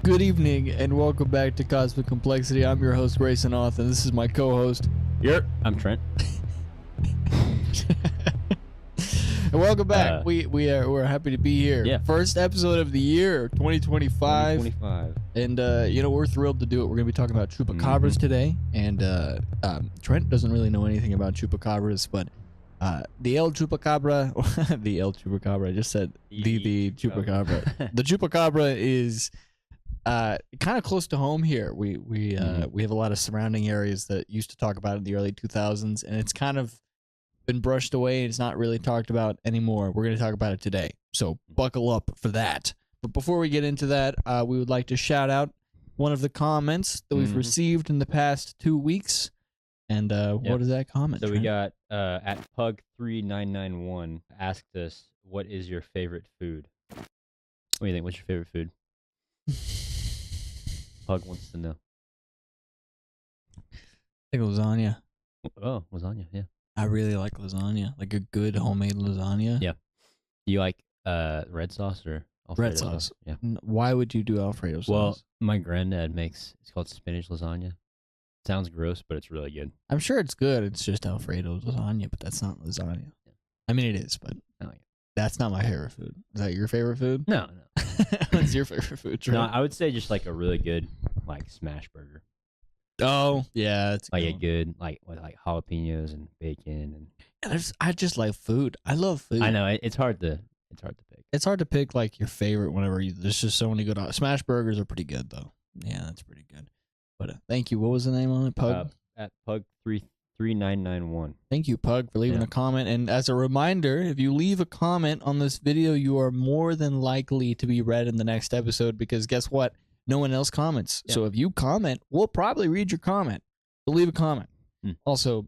Good evening and welcome back to Cosmic Complexity. I'm your host Graysonauth, and this is my co-host. I'm Trent. And welcome back. We're happy to be here. Yeah. First episode of the year, 2025. 2025. And we're thrilled to do it. We're gonna be talking about chupacabras today. And Trent doesn't really know anything about chupacabras, but the El Chupacabra, the El Chupacabra. I just said the Chupacabra. The Chupacabra is kind of close to home here. We have a lot of surrounding areas that used to talk about it in the early 2000s, and it's kind of been brushed away. It's not really talked about anymore. We're going to talk about it today, so buckle up for that. But before we get into that, we would like to shout out one of the comments that we've received in the past 2 weeks. And what is that comment? So Trent? we got at Pug3991 asked us, "What is your favorite food?" What do you think? What's your favorite food? Pug wants to know. I think lasagna. Oh, lasagna. Yeah. I really like lasagna, like a good homemade lasagna. Yeah. Do you like red sauce or Alfredo Red sauce. Yeah. Why would you do Alfredo sauce? Well, my granddad makes. It's called spinach lasagna. Sounds gross, but it's really good. I'm sure it's good. It's just Alfredo lasagna, but that's not lasagna. Yeah. I mean, it is, but I like it. That's not my favorite food. Is that your favorite food? No. What's your favorite food, Trent? No, I would say just like a really good like smash burger. Oh, yeah. It's Like a good like with like jalapenos and bacon and. I just like food. I love food. I know it's hard to pick. It's hard to pick like your favorite whenever there's just so many good. Smash burgers are pretty good though. Yeah, that's pretty good. But thank you. What was the name on it? Pug? At Pug3991. Thank you, Pug, for leaving a comment. And as a reminder, if you leave a comment on this video, you are more than likely to be read in the next episode because guess what? No one else comments. Yeah. So if you comment, we'll probably read your comment. So leave a comment. Also,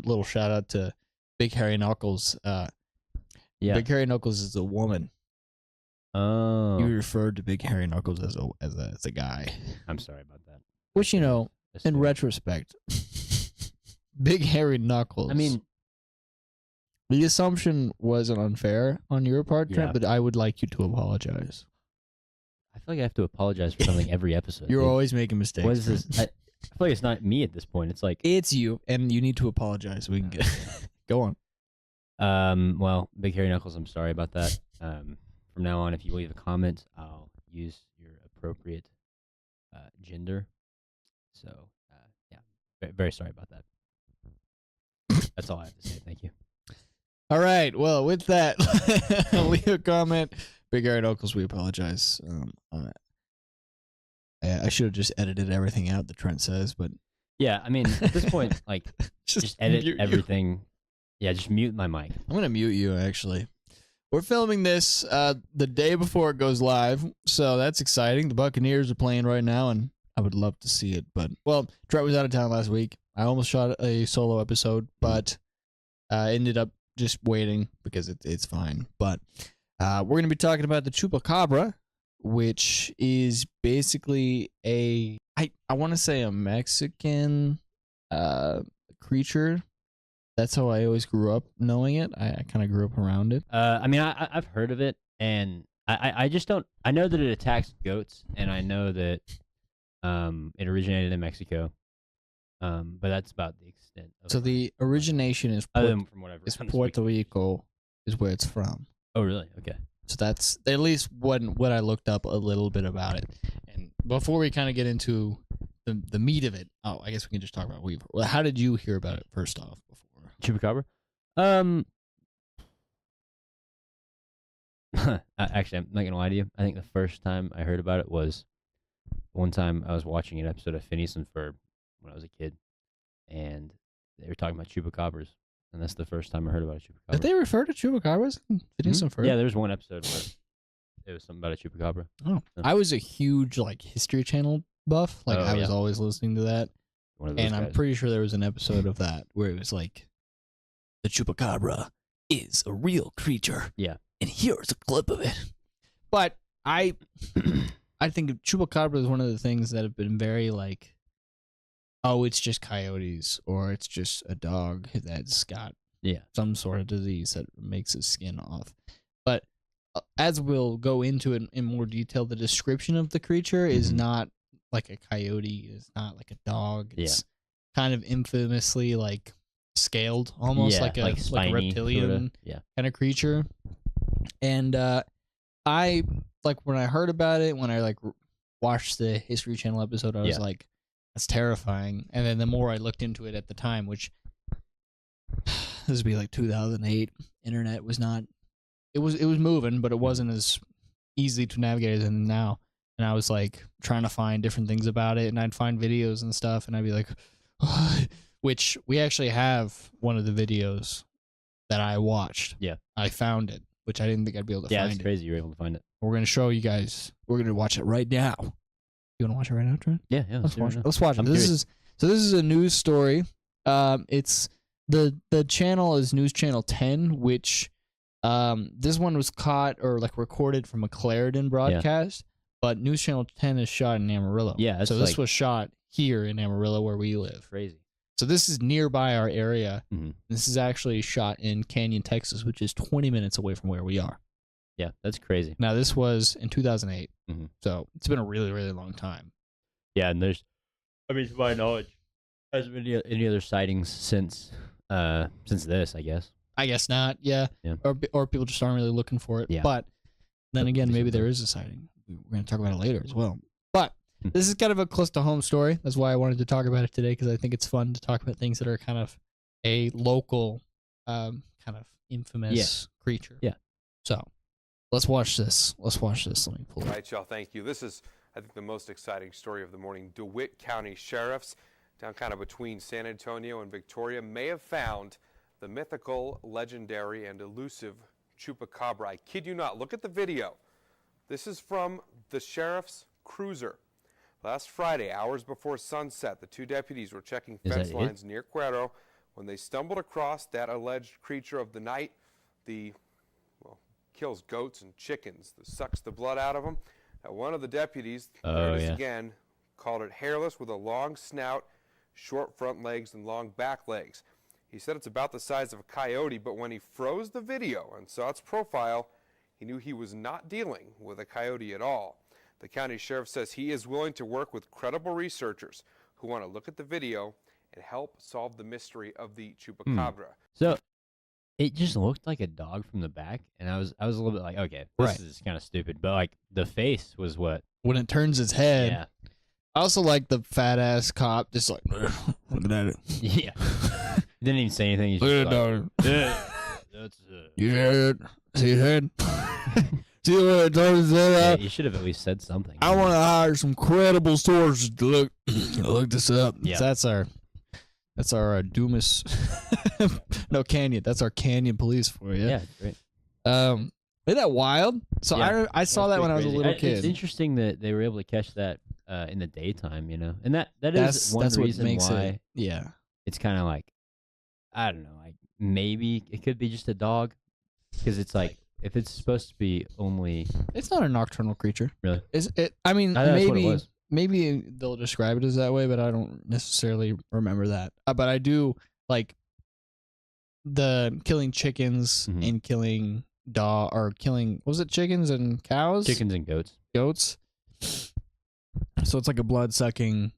little shout out to Big Hairy Knuckles. Big Hairy Knuckles is a woman. Oh. You referred to Big Hairy Knuckles as a guy. I'm sorry about that. Which, in retrospect, Big Hairy Knuckles. I mean, the assumption wasn't unfair on your part, Trent, but I would like you to apologize. I feel like I have to apologize for something every episode. You're always making mistakes. What is this? I feel like it's not me at this point. It's like it's you, and you need to apologize. We can get go on. Well, Big Hairy Knuckles, I'm sorry about that. From now on, if you leave a comment, I'll use your appropriate gender. So, yeah, very, very sorry about that. That's all I have to say. Thank you. All right. Well, with that, leave a comment. Big Hairy Knuckles, we apologize. I should have just edited everything out that Trent says, but yeah, I mean, at this point, like, just edit everything. Yeah, just mute my mic. I'm gonna mute you. Actually, we're filming this the day before it goes live, so that's exciting. The Buccaneers are playing right now, and I would love to see it. But well, Trent was out of town last week. I almost shot a solo episode, but ended up just waiting because it's fine. But we're going to be talking about the Chupacabra, which is basically I want to say a Mexican creature. That's how I always grew up knowing it. I kind of grew up around it. I mean, I've heard of it, and I just don't. I know that it attacks goats, and I know that it originated in Mexico. But that's about the extent of So the origination is from whatever is Puerto Rico is where it's from. Oh, really? Okay. So that's at least what I looked up a little bit about it. And before we kind of get into the meat of it, I guess we can just talk about Weaver. Well, how did you hear about it first off before? Chupacabra? Actually, I'm not gonna lie to you. I think the first time I heard about it was one time I was watching an episode of Phineas and Ferb when I was a kid, and they were talking about chupacabras, and that's the first time I heard about a chupacabra. Did they refer to chupacabras in Phineas and Ferb? Yeah, there was one episode where it was something about a chupacabra. Oh, I was a huge History Channel buff. I was always listening to that, and guys. I'm pretty sure there was an episode of that where it was like, the chupacabra is a real creature. Yeah, and here's a clip of it. But I think chupacabra is one of the things that have been very oh, it's just coyotes, or it's just a dog that's got some sort of disease that makes his skin off. But as we'll go into it in more detail, the description of the creature is not like a coyote. It's not like a dog. It's kind of infamously like scaled, almost like a reptilian kind of creature. And I like when I heard about it, when I like watched the History Channel episode, I was like, that's terrifying. And then the more I looked into it at the time, which this would be like 2008, internet was not, it was moving, but it wasn't as easy to navigate as now. And I was like trying to find different things about it, and I'd find videos and stuff, and I'd be like, what? Which we actually have one of the videos that I watched. Yeah. I found it, which I didn't think I'd be able to find it. Yeah, it's crazy you were able to find it. We're going to show you guys. We're going to watch it right now. You want to watch it right now, Trent? Yeah. Let's watch it. Let's watch it. This is a news story. It's the channel is News Channel 10, which this one was caught or like recorded from a Clarendon broadcast, but News Channel 10 is shot in Amarillo. Yeah. So this was shot here in Amarillo where we live. Crazy. So this is nearby our area. This is actually shot in Canyon, Texas, which is 20 minutes away from where we are. Yeah, that's crazy. Now, this was in 2008, so it's been a really, really long time. Yeah, and there's, I mean, to my knowledge, hasn't been any other sightings since this, I guess. I guess not, yeah. Or people just aren't really looking for it. Yeah. But then again, maybe there is a sighting. We're going to talk about it later as well. But this is kind of a close-to-home story. That's why I wanted to talk about it today, because I think it's fun to talk about things that are kind of a local, kind of infamous creature. Yeah. So let's watch this. Let me pull it. All right, y'all, thank you. This is, I think, the most exciting story of the morning. DeWitt County sheriffs, down kind of between San Antonio and Victoria, may have found the mythical, legendary, and elusive Chupacabra. I kid you not. Look at the video. This is from the sheriff's cruiser. Last Friday, hours before sunset, the two deputies were checking fence lines near Cuero when they stumbled across that alleged creature of the night. Kills goats and chickens, that sucks the blood out of them. One of the deputies, there it is again, called it hairless with a long snout, short front legs, and long back legs. He said it's about the size of a coyote, but when he froze the video and saw its profile, he knew he was not dealing with a coyote at all. The county sheriff says he is willing to work with credible researchers who want to look at the video and help solve the mystery of the Chupacabra. So it just looked like a dog from the back, and I was a little bit like, okay, this is kind of stupid, but like the face was what when it turns its head. Yeah. I also like the fat ass cop just like looking at it. Yeah. He didn't even say anything. He's look at it, dog. Yeah. That's you hear it? See his head? See what it turns its head out? You should have at least said something. I want to hire some credible sources to look this up. Yeah. So that's our Dumas. No, Canyon. That's our Canyon police for you. Yeah, great. Isn't that wild? So yeah, I saw that when I was a little kid. It's interesting that they were able to catch that in the daytime, you know, and that is one reason why. It's kind of like, I don't know, like maybe it could be just a dog, because it's like if it's supposed to be only. It's not a nocturnal creature. Really? Is it? I mean, maybe they'll describe it as that way, but I don't necessarily remember that. But I do like the killing chickens and killing killing, what was it, chickens and cows? Chickens and goats. Goats. So it's like a blood-sucking,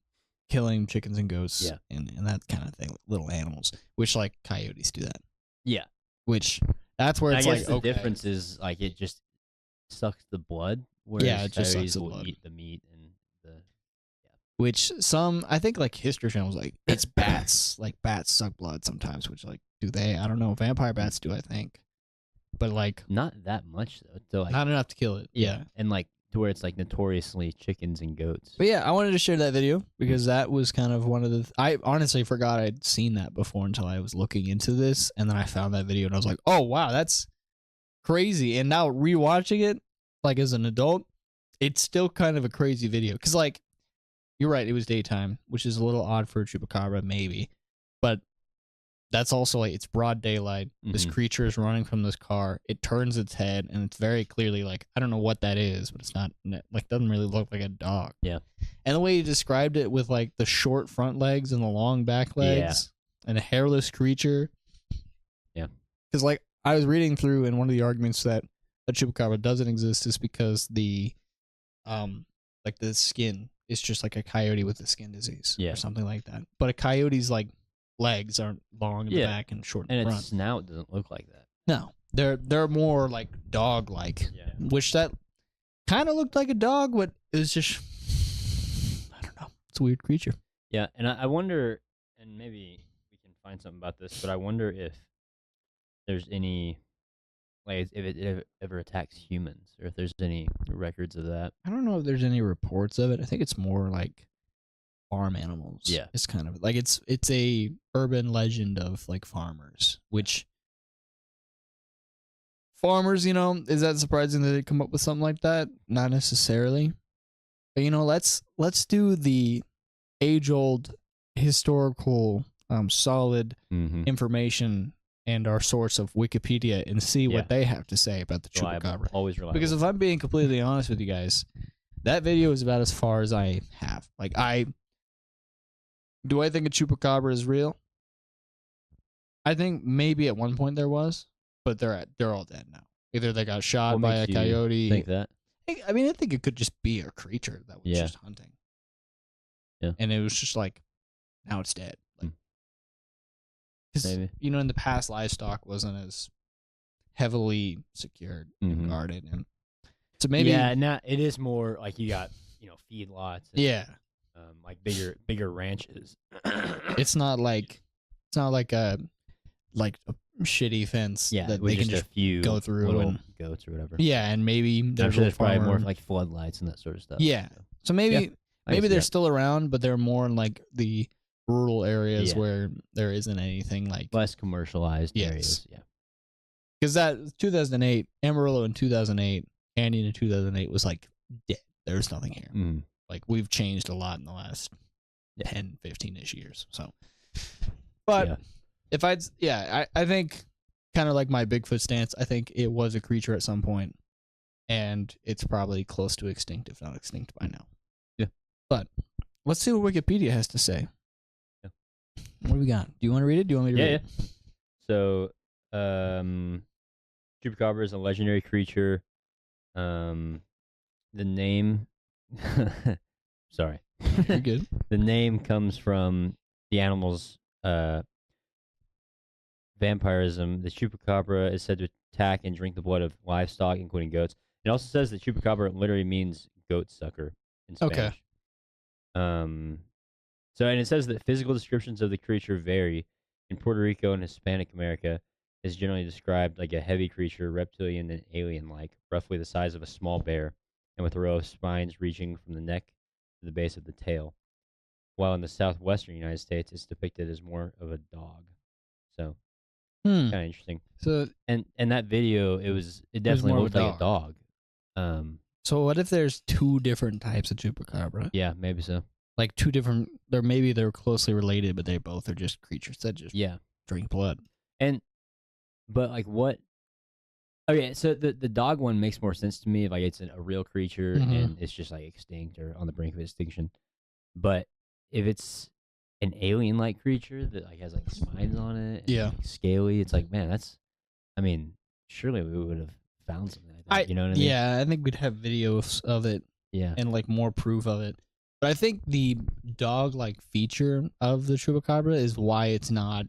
killing chickens and goats and that kind of thing, little animals, which like coyotes do that. Yeah. Which, that's where it's I like, guess the difference is like it just sucks the blood, whereas it just sucks the will blood. Eat the meat and the... Which some, I think like History Channel was like, it's bats. Like bats suck blood sometimes, which like, do they? I don't know. Vampire bats do, I think. But like... Not that much though. So, like, not enough to kill it. Yeah. And like, to where it's like notoriously chickens and goats. But yeah, I wanted to share that video because that was kind of one of the... I honestly forgot I'd seen that before until I was looking into this, and then I found that video and I was like, oh wow, that's crazy. And now rewatching it, like as an adult, it's still kind of a crazy video. Because like, you're right, it was daytime, which is a little odd for a Chupacabra, maybe. But that's also like, it's broad daylight. This creature is running from this car. It turns its head, and it's very clearly like, I don't know what that is, but it's not like, doesn't really look like a dog. Yeah. And the way you described it with like the short front legs and the long back legs and a hairless creature. Yeah. Because like I was reading through in one of the arguments that a chupacabra doesn't exist is because like the skin is just like a coyote with a skin disease or something like that. But a coyote's like legs aren't long in the back and short in the front. And its snout doesn't look like that. No, they're more like dog-like, which that kind of looked like a dog, but it was just, I don't know. It's a weird creature. Yeah, and I wonder, and maybe we can find something about this, but I wonder if there's any, like, if it ever attacks humans, or if there's any records of that. I don't know if there's any reports of it. I think it's more like farm animals. Yeah. It's kind of like it's a urban legend of like farmers, which farmers, is that surprising that they come up with something like that? Not necessarily. But let's do the age-old historical solid information and our source of Wikipedia and see what they have to say about the chupacabra. Always reliable. Because if I'm being completely honest with you guys, that video is about as far as I have. Like, do I think a chupacabra is real? I think maybe at one point there was, but they're all dead now. Either they got shot by a coyote. Think that? I mean, I think it could just be a creature that was just hunting. Yeah. And it was just like, now it's dead. Like, maybe. in the past, livestock wasn't as heavily secured and guarded, and so maybe now it is more like you got feedlots. And, like bigger ranches. It's not like a shitty fence that they can just go through and goats or whatever. Yeah, and maybe I'm sure there's probably more like floodlights and that sort of stuff. Yeah, so maybe they're still around, but they're more in like the rural areas where there isn't anything like less commercialized areas. Yeah, because that 2008 Amarillo in 2008, Canyon in 2008 was like dead. There's nothing here. Like, we've changed a lot in the last 10, 15-ish years. So, but if I think kind of like my Bigfoot stance, I think it was a creature at some point, and it's probably close to extinct, if not extinct by now. Yeah. But let's see what Wikipedia has to say. Yeah. What do we got? Do you want to read it? Do you want me to read it? Yeah. So, chupacabra is a legendary creature. The name... Sorry. You're good. The name comes from the animal's vampirism. The chupacabra is said to attack and drink the blood of livestock, including goats. It also says that chupacabra literally means goat sucker in Spanish. Okay. So, and it says that physical descriptions of the creature vary. In Puerto Rico and Hispanic America, is generally described like a heavy creature, reptilian and alien-like, roughly the size of a small bear, and with a row of spines reaching from the neck to the base of the tail. While in the southwestern United States, it's depicted as more of a dog. So, kind of interesting. So, and that video, it definitely looked like a dog. So what if there's two different types of chupacabra? Yeah, maybe so. Like two different. They're closely related, but they both are just creatures that just drink blood. But like what? Okay, so the dog one makes more sense to me. Like it's a real creature and it's just like extinct or on the brink of extinction. But if it's an alien-like creature that like has like spines on it, and, like, scaly, it's like, man, surely we would have found something like that. You know what I mean? Yeah, I think we'd have videos of it. Yeah, and like more proof of it. But I think the dog-like feature of the chupacabra is why it's not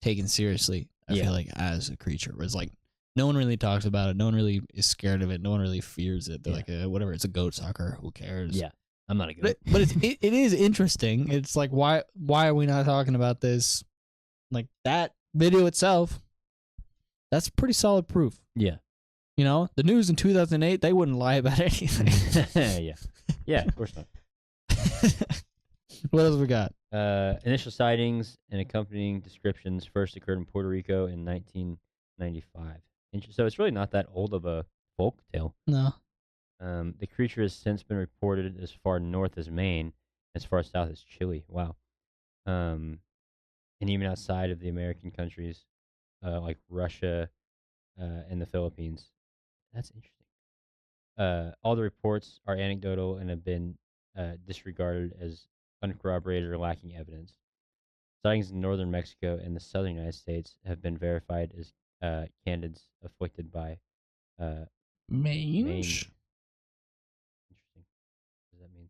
taken seriously. I feel like as a creature, where it's like no one really talks about it, no one really is scared of it, no one really fears it. They're like, whatever, it's a goat sucker. Who cares? Yeah, I'm not a goat. But it is interesting. It's like why are we not talking about this? Like that video itself, that's pretty solid proof. Yeah. The news in 2008, they wouldn't lie about anything. Yeah, of course not. What else we got? Initial sightings and accompanying descriptions first occurred in Puerto Rico in 1995. So it's really not that old of a folk tale. No. The creature has since been reported as far north as Maine, as far south as Chile. Wow. And even outside of the American countries, like Russia and the Philippines. That's interesting. All the reports are anecdotal and have been disregarded as uncorroborated or lacking evidence. Sightings in northern Mexico and the southern United States have been verified as canids afflicted by Mange. Mange. Interesting. What does that mean?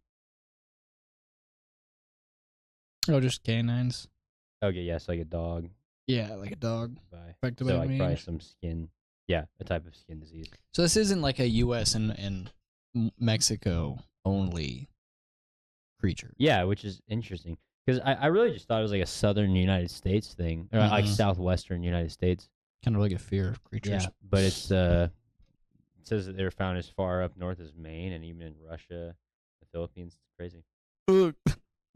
Oh, just canines. Okay, yeah, so like a dog. Yeah, like a dog. Affected So by like mange. probably some skin. Yeah, a type of skin disease. So this isn't like a U.S. and Mexico only creature. Yeah, which is interesting because I really just thought it was like a southern United States thing, or like southwestern United States. Kind of like a fear of creatures. Yeah, but it's it says that they're found as far up north as Maine and even in Russia, the Philippines. It's crazy.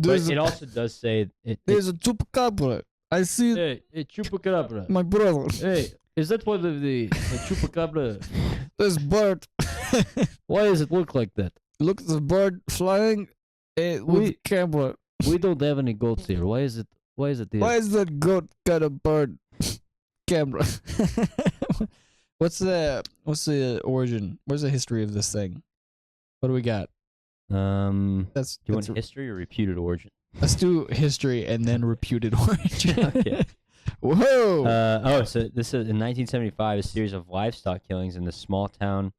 But it also does say there's a chupacabra. I see it. Hey, chupacabra. My brother. Hey, is that what the chupacabra? This bird. Why does it look like that? Look at the bird flying with camera. We don't have any goats here. Why is it here? Why is that goat got a bird camera? What's the origin? Where's the history of this thing? What do we got? Do you want history or reputed origin? Let's do history and then reputed origin. Okay. Whoa. So this is in 1975. A series of livestock killings in the small town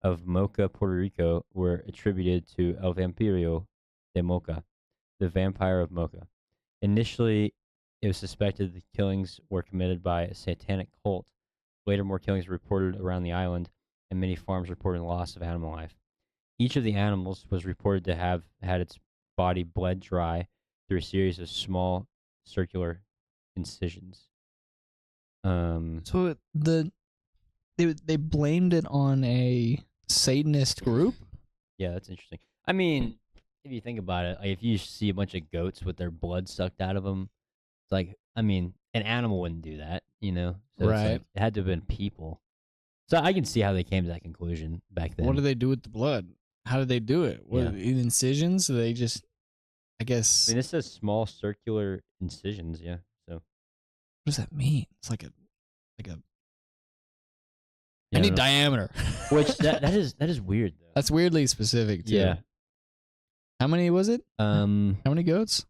of Mocha, Puerto Rico, were attributed to El Vampiro de Mocha, the vampire of Mocha. Initially, it was suspected the killings were committed by a satanic cult. Later, more killings were reported around the island, and many farms reported loss of animal life. Each of the animals was reported to have had its body bled dry through a series of small circular incisions. So they blamed it on a Satanist group? Yeah, that's interesting. I mean, if you think about it, like if you see a bunch of goats with their blood sucked out of them, it's like, I mean, an animal wouldn't do that, you know? So right. It's like, it had to have been people. So I can see how they came to that conclusion back then. What do they do with the blood? How did they do it? What, incisions? So they just, I guess. I mean, this says small circular incisions, yeah. So what does that mean? It's like a any diameter. Which that is weird though. That's weirdly specific too. Yeah. How many was it? How many goats?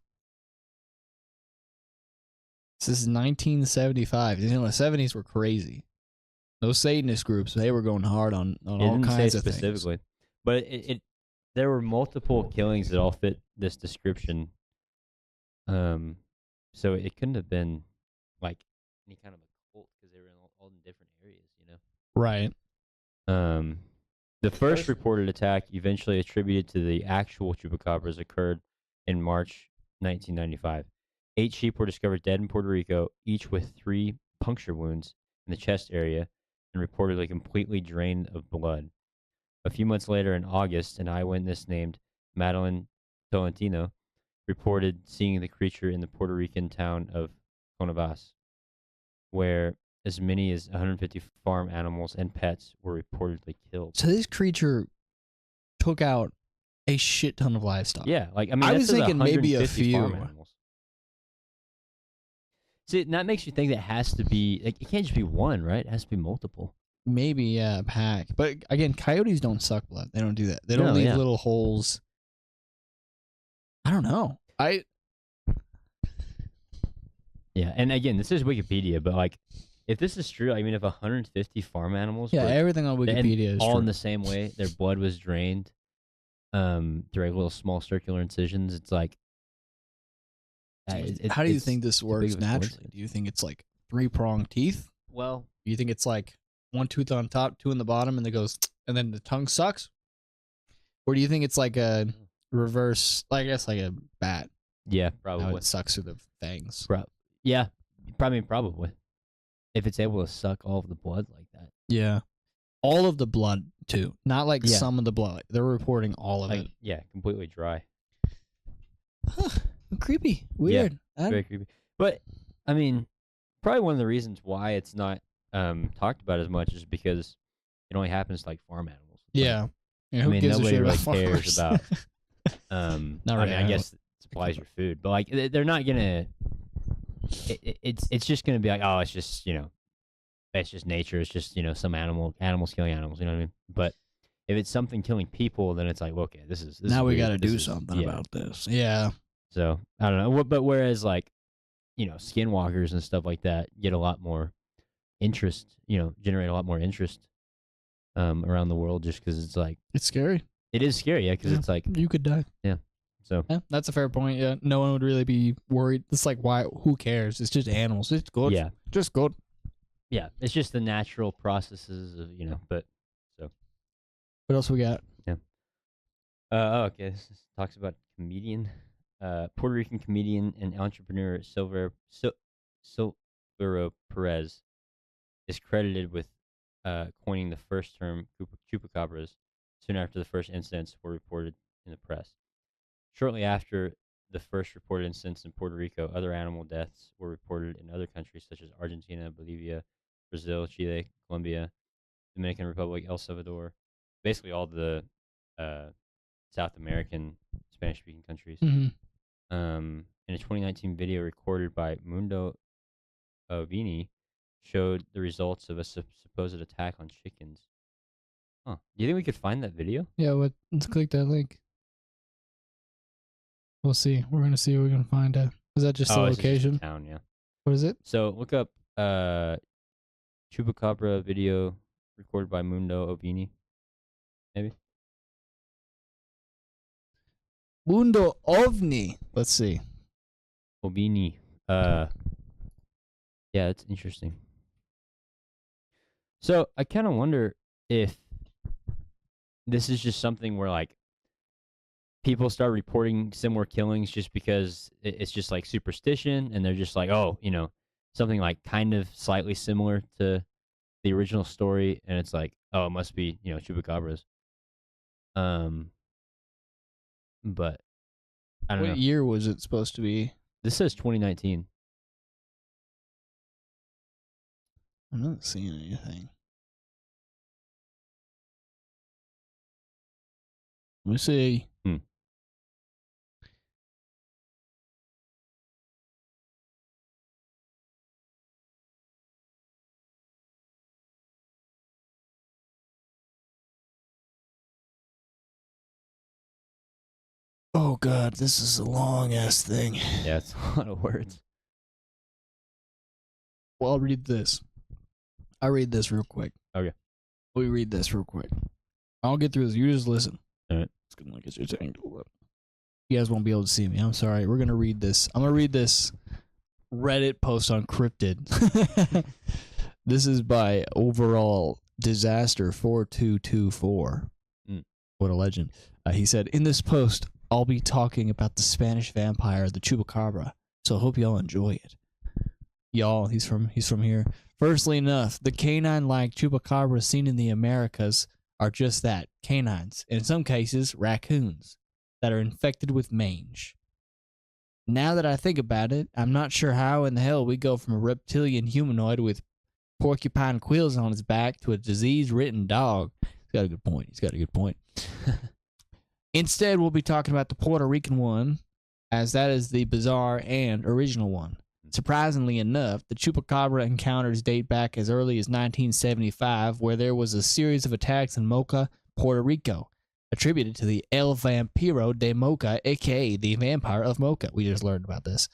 This is 1975. You know, the 70s were crazy. Those Satanist groups, they were going hard on all kinds of specifically. things. But there were multiple killings that all fit this description. So it couldn't have been like any kind of a cult because they were in all in different areas, you know. Right. The first reported attack, eventually attributed to the actual chupacabras, occurred in March 1995. 8 sheep were discovered dead in Puerto Rico, each with 3 puncture wounds in the chest area and reportedly completely drained of blood. A few months later, in August, an eyewitness named Madeline Tolentino reported seeing the creature in the Puerto Rican town of Conavas, where as many as 150 farm animals and pets were reportedly killed. So this creature took out a shit ton of livestock. Yeah, like I mean, I was thinking maybe a few. Farm animals. See, that makes you think that has to be like it can't just be one, right? It has to be multiple. Maybe a pack, but again, coyotes don't suck blood. They don't do that. They don't leave little holes. I don't know. Yeah, and again, this is Wikipedia, but like, if this is true, I mean, if 150 farm animals, everything on Wikipedia is all true. In the same way, their blood was drained, through like little small circular incisions. It's like, how do you think this works naturally? Do you think it's like 3-pronged teeth? Well, do you think it's like 1 tooth on top, 2 in the bottom, and it goes, and then the tongue sucks? Or do you think it's like a reverse, I guess like a bat? Yeah, probably. How it sucks through the fangs. Yeah, probably. If it's able to suck all of the blood like that. Yeah. All of the blood, too. Not like some of the blood. They're reporting all of it. Yeah, completely dry. Huh. Creepy. Weird. Yeah, very creepy. But, I mean, probably one of the reasons why it's not talked about as much is because it only happens to like farm animals. Yeah. I mean, nobody really cares about. I guess it supplies your food, but like they're not gonna. It's just gonna be like, oh, it's just it's just nature. It's just some animals killing animals. You know what I mean? But if it's something killing people, then it's like, okay, this is now we got to do something about this. Yeah. So I don't know, but whereas like skinwalkers and stuff like that get a lot more interest. Generate a lot more interest around the world, just because it's like It's scary. it is scary, yeah, because it's like you could die. Yeah, so yeah, that's a fair point. Yeah, no one would really be worried. It's like, why? Who cares? It's just animals. It's good. yeah, just good. yeah, it's just the natural processes of but so. What else we got? Yeah. Okay. This talks about comedian, Puerto Rican comedian and entrepreneur Silvero Perez is credited with coining the first term chupacabras soon after the first incidents were reported in the press. Shortly after the first reported incidents in Puerto Rico, other animal deaths were reported in other countries such as Argentina, Bolivia, Brazil, Chile, Colombia, Dominican Republic, El Salvador, basically all the South American Spanish-speaking countries. Mhm. In a 2019 video recorded by Mundo Vini, showed the results of a supposed attack on chickens. Huh. Do you think we could find that video? Yeah, let's click that link. We'll see. We're gonna see what we're gonna find. Is that just the it's location? just a town, yeah. What is it? So look up Chupacabra video recorded by Mundo Ovini. Maybe. Mundo OVNI. Let's see. Ovini. Yeah, it's interesting. So I kind of wonder if this is just something where like people start reporting similar killings just because it's just like superstition, and they're just like, oh, something like kind of slightly similar to the original story, and it's like, oh, it must be chupacabras. But I don't know. What year was it supposed to be? This says 2019. I'm not seeing anything. Let me see. Oh God, this is a long ass thing. Yeah, it's a lot of words. Well, I'll read this. I'll read this real quick. Okay. We read this real quick. I'll get through this. You just listen. All right. It's gonna get your angle up. You guys won't be able to see me. I'm sorry. We're gonna read this. I'm gonna read this Reddit post on Cryptid. This is by Overall Disaster 4224. What a legend. He said, in this post, I'll be talking about the Spanish vampire, the Chupacabra. So I hope y'all enjoy it. Y'all, he's from here. Firstly enough, the canine-like chupacabras seen in the Americas are just that, canines, and in some cases, raccoons, that are infected with mange. Now that I think about it, I'm not sure how in the hell we go from a reptilian humanoid with porcupine quills on his back to a disease-ridden dog. He's got a good point. Instead, we'll be talking about the Puerto Rican one, as that is the bizarre and original one. Surprisingly enough, the Chupacabra encounters date back as early as 1975, where there was a series of attacks in Mocha, Puerto Rico, attributed to the El Vampiro de Mocha, aka the Vampire of Mocha. We just learned about this.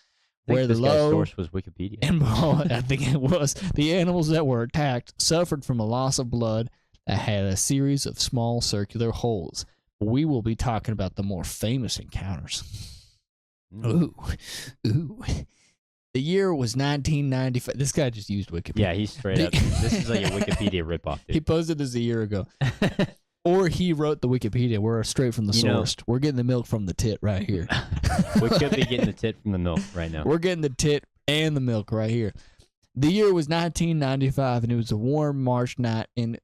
Where the guy's source was Wikipedia. And I think it was. The animals that were attacked suffered from a loss of blood that had a series of small circular holes. We will be talking about the more famous encounters. Ooh. The year was 1995. This guy just used Wikipedia. Yeah, he's straight up. This is like a Wikipedia ripoff, dude. He posted this a year ago. Or he wrote the Wikipedia. We're straight from the source. We're getting the milk from the tit right here. We could be getting the tit from the milk right now. We're getting the tit and the milk right here. The year was 1995, and it was a warm March night in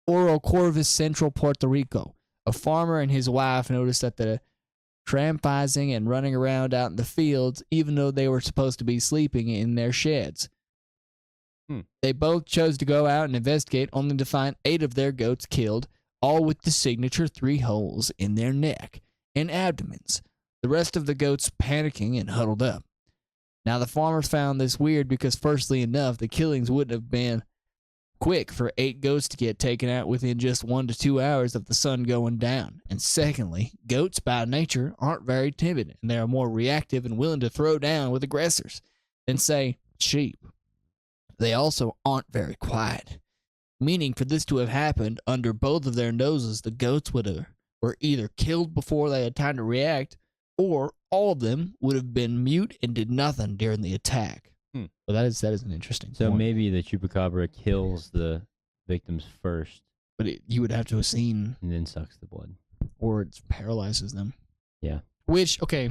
Oro Corvus, Central Puerto Rico. A farmer and his wife noticed that the trampizing and running around out in the fields, even though they were supposed to be sleeping in their sheds. They both chose to go out and investigate, only to find 8 of their goats killed, all with the signature 3 holes in their neck and abdomens. The rest of the goats panicking and huddled up. Now, the farmers found this weird because, firstly enough, the killings wouldn't have been quick for 8 goats to get taken out within just 1 to 2 hours of the sun going down. And secondly, goats by nature aren't very timid, and they are more reactive and willing to throw down with aggressors than, say, sheep. They also aren't very quiet. meaning for this to have happened under both of their noses, the goats were either killed before they had time to react, or all of them would have been mute and did nothing during the attack. Well, that is an interesting So point. maybe the chupacabra kills the victims first, But you would have to have seen, and then sucks the blood. or it paralyzes them. Yeah. Which, okay,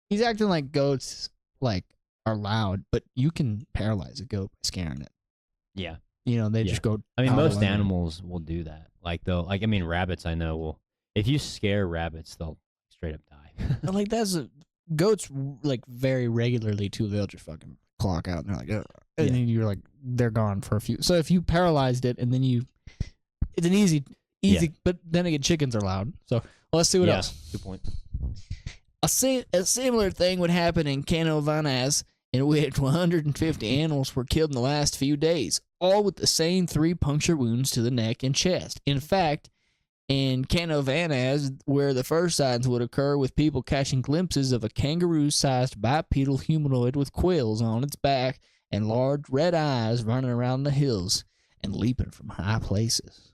he's acting like goats like are loud, but you can paralyze a goat by scaring it. Yeah. You know, they just go. I mean, out of most the way. animals will do that. Rabbits I know will. If you scare rabbits, they'll straight up die. But like goats like very regularly too. They'll just fucking clock out and they're like, ugh. And then you're like, they're gone for a few. So if you paralyzed it and then it's an easy. But then again, chickens are loud. So let's see what else. Good point. A similar thing would happen in Canovanas, in which 150 animals were killed in the last few days, all with the same 3 puncture wounds to the neck and chest. In fact, in Canovanas, where the first signs would occur with people catching glimpses of a kangaroo-sized bipedal humanoid with quills on its back and large red eyes running around the hills and leaping from high places.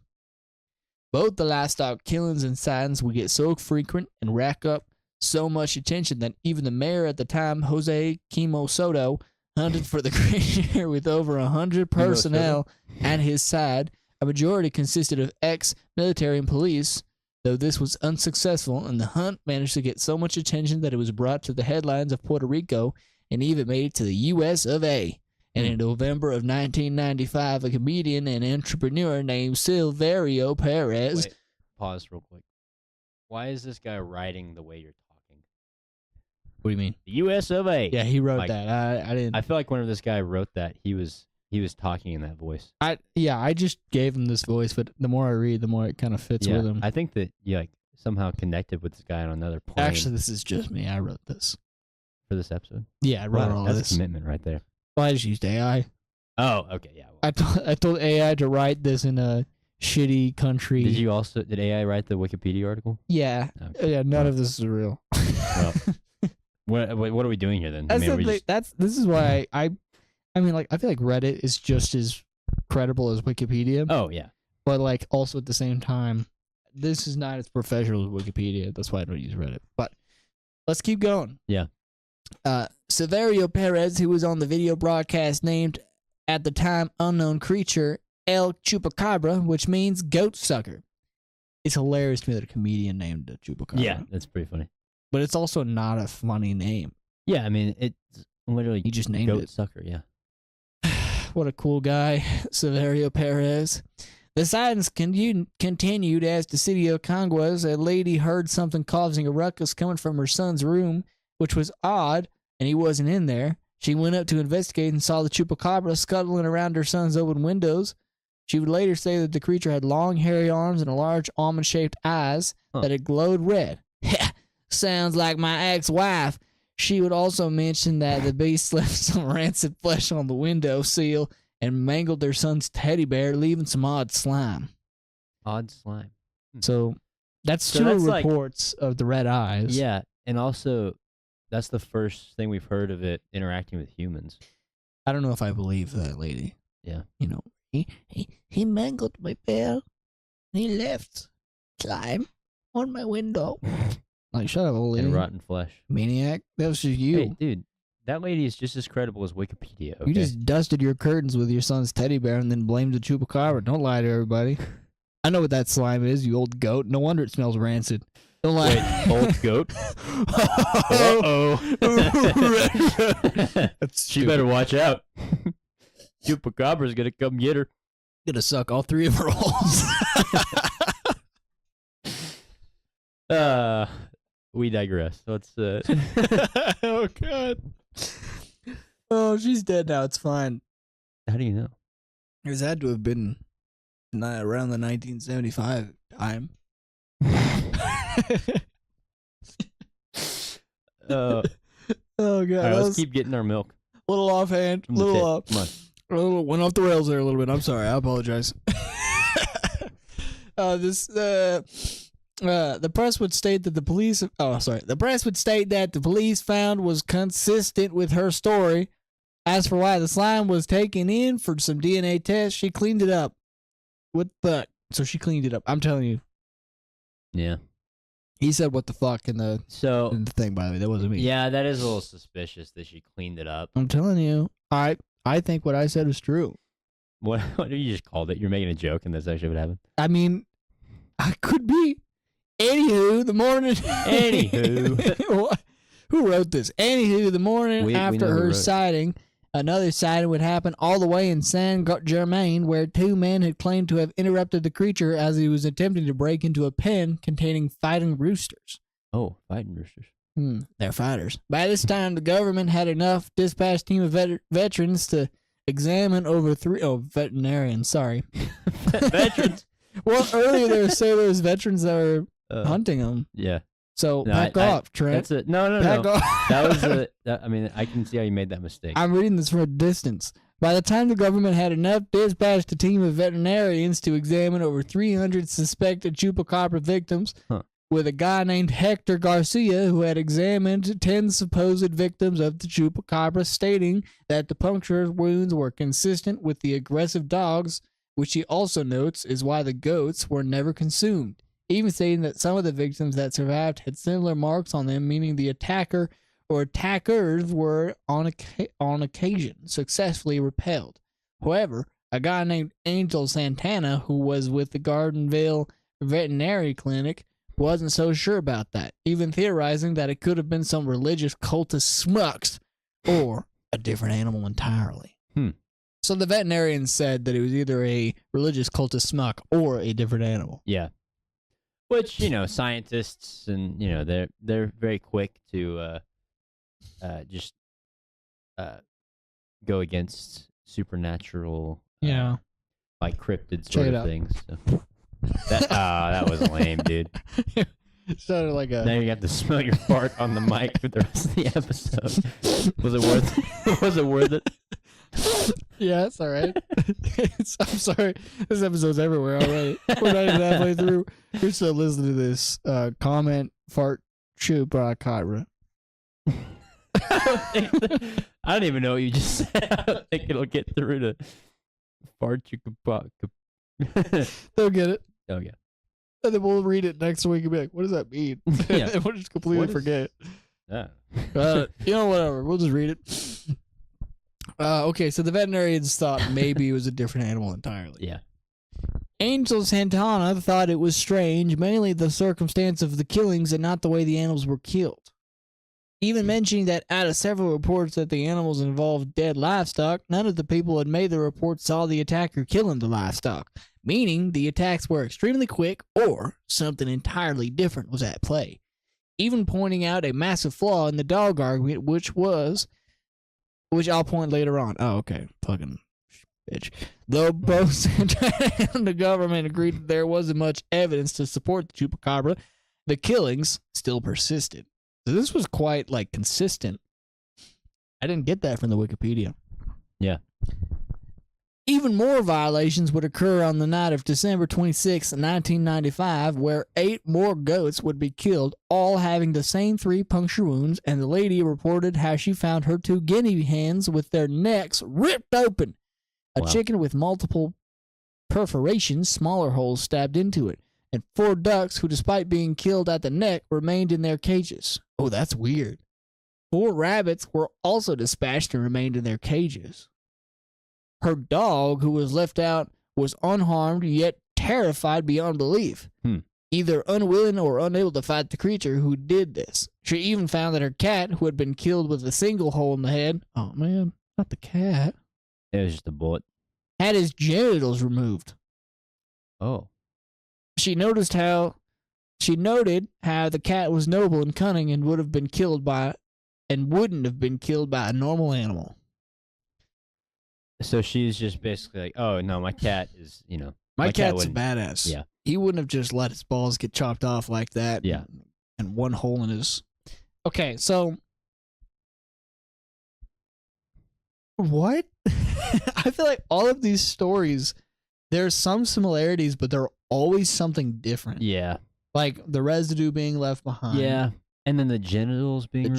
Both the livestock killings and sightings would get so frequent and rack up so much attention that even the mayor at the time, Jose Quimo Soto, hunted for the creature with over 100 personnel at his side. A majority consisted of ex-military and police, though this was unsuccessful, and the hunt managed to get so much attention that it was brought to the headlines of Puerto Rico and even made it to the U.S. of A. And in November of 1995, a comedian and entrepreneur named Silverio Perez... Wait, pause real quick. Why is this guy writing the way you're talking? What do you mean? The U.S. of A. Yeah, he wrote that. I didn't... I feel like whenever this guy wrote that, he was talking in that voice. I just gave him this voice, but the more I read, the more it kind of fits with him. I think that you somehow connected with this guy on another plane. Actually, this is just me. I wrote this. For this episode? Yeah, I wrote all this. That's a commitment right there. Well, I just used AI. Oh, okay, yeah. Well. I told AI to write this in a shitty country. Did AI write the Wikipedia article? Yeah. Okay. Yeah, none of this is real. Well, what are we doing here then? This is why I feel like Reddit is just as credible as Wikipedia. Oh, yeah. But like also at the same time, this is not as professional as Wikipedia. That's why I don't use Reddit. But let's keep going. Yeah. Silverio Perez, who was on the video broadcast named at the time unknown creature El Chupacabra, which means goat sucker. It's hilarious to me that a comedian named a Chupacabra. Yeah, that's pretty funny. But it's also not a funny name. Yeah, I mean, it's literally he just named goat it. Sucker, yeah. What a cool guy, Silverio Perez. The silence continued as the city of Conguas, a lady heard something causing a ruckus coming from her son's room, which was odd, and he wasn't in there. She went up to investigate and saw the chupacabra scuttling around her son's open windows. She would later say that the creature had long, hairy arms and large almond-shaped eyes that had glowed red. Sounds like my ex-wife. She would also mention that the beast left some rancid flesh on the window sill and mangled their son's teddy bear, leaving some odd slime. Odd slime. So that's two reports of the red eyes. Yeah, and also that's the first thing we've heard of it interacting with humans. I don't know if I believe that lady. Yeah. You know, he mangled my bear. He left slime on my window. Like, shut up, old lady. And rotten flesh. Maniac. That was just you. Hey, dude, that lady is just as credible as Wikipedia. Okay? You just dusted your curtains with your son's teddy bear and then blamed the chupacabra. Don't lie to everybody. I know what that slime is, you old goat. No wonder it smells rancid. Don't lie. Wait, old goat? Uh-oh. She better watch out. Chupacabra's gonna come get her. Gonna suck all three of her holes. We digress. Let's Oh god. Oh, she's dead now. It's fine. How do you know? It had to have been around the 1975 time. Oh god. All right, let's keep getting our milk. Little offhand. Come on. Went off the rails there a little bit. I'm sorry. I apologize. The press would state that the police. The press would state that the police found was consistent with her story. As for why the slime was taken in for some DNA tests, she cleaned it up. what the? So she cleaned it up. I'm telling you. Yeah. He said what the fuck in the thing, by the way. That wasn't me. Yeah, that is a little suspicious that she cleaned it up. I'm telling you. I think what I said is true. What did you just called it? You're making a joke and that's actually what happened? I mean, I could be. Anywho, the morning. Anywho. Who wrote this? Anywho, the morning after her sighting, another sighting would happen all the way in San Germain, where 2 men had claimed to have interrupted the creature as he was attempting to break into a pen containing fighting roosters. Oh, fighting roosters. They're fighters. By this time, the government had enough dispatched team of veterans to examine over veterinarians, sorry. Veterans? Well, earlier they were saying there was veterans that were hunting them. Yeah. So back off, Trent. That's it. No. Back off. That was I mean, I can see how you made that mistake. I'm reading this from a distance. By the time the government had enough dispatched a team of veterinarians to examine over 300 suspected chupacabra victims, with a guy named Hector Garcia who had examined 10 supposed victims of the chupacabra, stating that the puncture wounds were consistent with the aggressive dogs, which he also notes is why the goats were never consumed, even stating that some of the victims that survived had similar marks on them, meaning the attacker or attackers were on occasion successfully repelled. However, a guy named Angel Santana, who was with the Gardenville Veterinary Clinic, wasn't so sure about that, even theorizing that it could have been some religious cultist smucks or a different animal entirely. So the veterinarian said that it was either a religious cultist smuck or a different animal. Yeah. Which, scientists and, they're very quick to just go against supernatural, like cryptid sort of things. So. That was lame, dude. Sounded like a. Now you have to smell your fart on the mic for the rest of the episode. Was it worth it? Was it worth it? Yeah, it's all right. I'm sorry. This episode's everywhere already. We're not even halfway through. You're still listening to this. Comment fart chupacabra. I don't even know what you just said. I don't think it'll get through to fart chupacabra. They'll get it. Oh, yeah. And then we'll read it next week and be like, what does that mean? Yeah. And we'll just completely forget. Yeah. Whatever. We'll just read it. Okay, so the veterinarians thought maybe it was a different animal entirely. Yeah. Angel Santana thought it was strange, mainly the circumstance of the killings and not the way the animals were killed. Even mentioning that out of several reports that the animals involved dead livestock, none of the people who had made the report saw the attacker killing the livestock, meaning the attacks were extremely quick or something entirely different was at play. Even pointing out a massive flaw in the dog argument, which I'll point later on. Oh, okay. Fucking bitch. Though both Santana and the government agreed that there wasn't much evidence to support the chupacabra, the killings still persisted. So this was quite, consistent. I didn't get that from the Wikipedia. Yeah. Even more violations would occur on the night of December 26, 1995, where 8 more goats would be killed, all having the same 3 puncture wounds, and the lady reported how she found her 2 guinea hens with their necks ripped open. A chicken with multiple perforations, smaller holes stabbed into it, and 4 ducks who, despite being killed at the neck, remained in their cages. Oh, that's weird. 4 rabbits were also dispatched and remained in their cages. Her dog, who was left out, was unharmed yet terrified beyond belief, either unwilling or unable to fight the creature who did this. She even found that her cat, who had been killed with a single hole in the head, oh man, not the cat. It was just a bullet. Had his genitals removed. Oh. She noted how the cat was noble and cunning and wouldn't have been killed by a normal animal. So she's just basically like, oh no, my cat is, my cat's badass. Yeah. He wouldn't have just let his balls get chopped off like that. Yeah. And one hole in his. Okay, so. What? I feel like all of these stories, there's some similarities, but they're always something different. Yeah. Like the residue being left behind. Yeah. And then the genitals being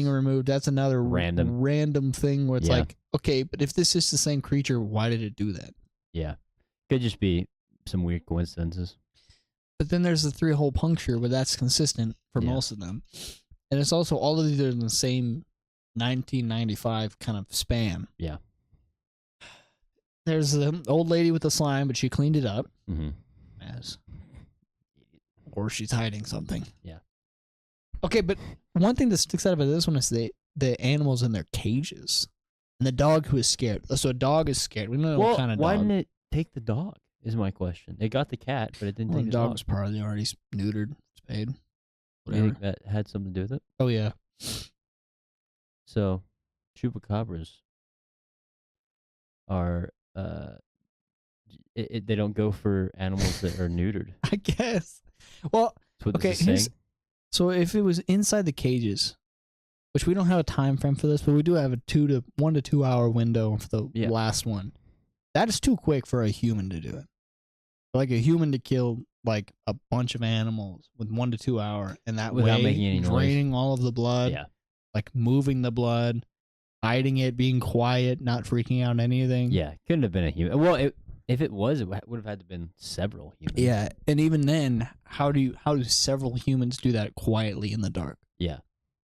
removed. That's another random thing where it's like, okay, but if this is the same creature, why did it do that? Yeah. Could just be some weird coincidences. But then there's the 3-hole puncture, but that's consistent for most of them. And it's also all of these are in the same 1995 kind of span. Yeah. There's the old lady with the slime, but she cleaned it up. Or she's hiding something. Yeah. Okay, but one thing that sticks out about this one is the animals in their cages. And the dog who is scared. So a dog is scared. We don't know what kind of dog. Why didn't it take the dog, is my question. It got the cat, but it didn't take the dog. The dog was probably already neutered, spayed. You think that had something to do with it? Oh, yeah. So, chupacabras are, they don't go for animals that are neutered. I guess. Well, okay, so if it was inside the cages, which we don't have a time frame for this, but we do have a 1 to 2 hour window for the last one. That is too quick for a human to do it. Like a human to kill like a bunch of animals with 1 to 2 hour, and that without way making any draining noise. all of the blood, like moving the blood, hiding it, being quiet, not freaking out anything. Yeah, couldn't have been a human. Well, if it was, it would have had to have been several humans. Yeah, and even then, how do several humans do that quietly in the dark? Yeah,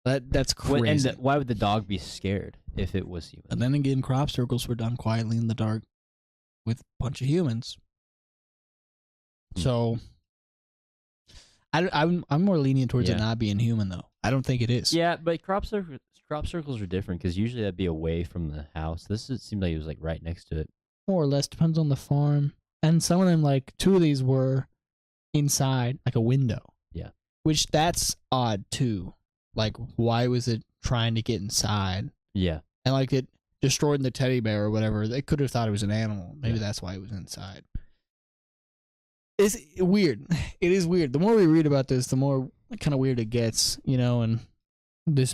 that's crazy. And why would the dog be scared if it was human? And then again, crop circles were done quietly in the dark with a bunch of humans. So, I'm more lenient towards it not being human, though. I don't think it is. Yeah, but crop circles are different because usually that'd be away from the house. It seemed like it was like right next to it. More or less, depends on the farm. And some of them, like 2 of these were inside, like a window. Yeah. Which that's odd, too. Like, why was it trying to get inside? Yeah. And like it destroyed the teddy bear or whatever. They could have thought it was an animal. Maybe that's why it was inside. It's weird. It is weird. The more we read about this, the more kind of weird it gets, you know, and this